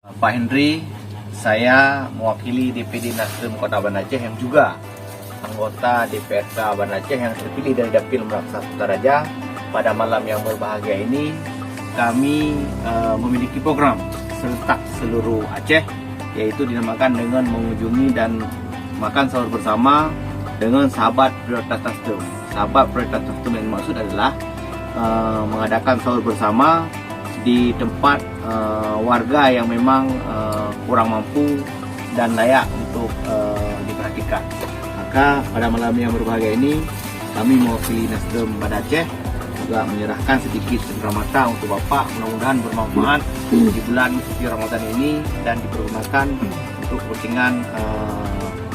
Pak Henry, saya mewakili DPD Nasdem Kota Banda Aceh yang juga anggota DPRK Banda Aceh yang terpilih dari Dapil Meraksa Sutaraja. Pada malam yang berbahagia ini, kami memiliki program serentak seluruh Aceh, yaitu dinamakan dengan mengunjungi dan makan sahur bersama dengan sahabat prioritas Nasdem. Sahabat prioritas Nasdem yang dimaksud adalah mengadakan sahur bersama di tempat warga yang memang kurang mampu dan layak untuk diperhatikan. Maka pada malam yang berbahagia ini, kami mewakili Nasdem Banda Aceh juga menyerahkan sedikit cendera mata untuk Bapak, mudah-mudahan bermanfaat di bulan suci Ramadan ini dan dipergunakan untuk kepentingan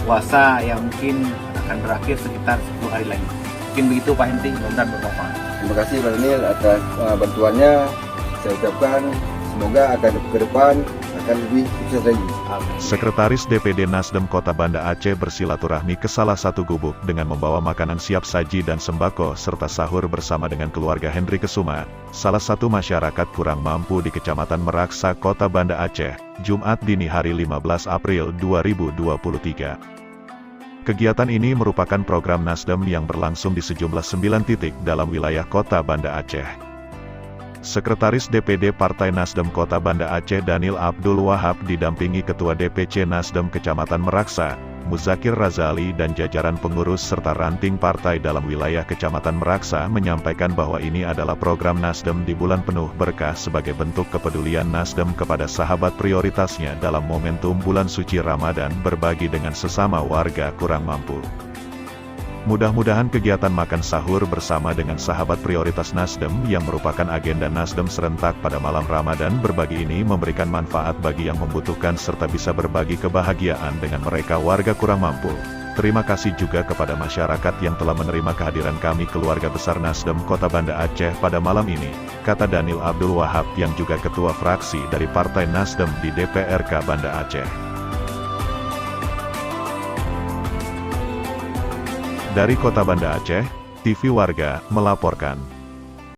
puasa yang mungkin akan berakhir sekitar 10 hari lagi. Mungkin begitu Pak Henry, mudah-mudahan bermanfaat. Terima kasih Pak Daniel atas bantuannya. Saya ucapkan semoga akan ke depan akan lebih sukses lagi. Sekretaris DPD Nasdem Kota Banda Aceh bersilaturahmi ke salah satu gubuk dengan membawa makanan siap saji dan sembako serta sahur bersama dengan keluarga Henry Kesuma, salah satu masyarakat kurang mampu di Kecamatan Meraksa, Kota Banda Aceh, Jumat dini hari 15 April 2023. Kegiatan ini merupakan program Nasdem yang berlangsung di sejumlah 9 titik dalam wilayah Kota Banda Aceh. Sekretaris DPD Partai Nasdem Kota Banda Aceh Daniel Abdul Wahab didampingi Ketua DPC Nasdem Kecamatan Meraksa, Muzakir Razali dan jajaran pengurus serta ranting partai dalam wilayah Kecamatan Meraksa menyampaikan bahwa ini adalah program Nasdem di bulan penuh berkah sebagai bentuk kepedulian Nasdem kepada sahabat prioritasnya dalam momentum bulan suci Ramadan berbagi dengan sesama warga kurang mampu. Mudah-mudahan kegiatan makan sahur bersama dengan sahabat prioritas Nasdem yang merupakan agenda Nasdem serentak pada malam Ramadan berbagi ini memberikan manfaat bagi yang membutuhkan serta bisa berbagi kebahagiaan dengan mereka warga kurang mampu. Terima kasih juga kepada masyarakat yang telah menerima kehadiran kami keluarga besar Nasdem Kota Banda Aceh pada malam ini, kata Daniel Abdul Wahab yang juga ketua fraksi dari Partai Nasdem di DPRK Banda Aceh. Dari Kota Banda Aceh, TV Warga melaporkan.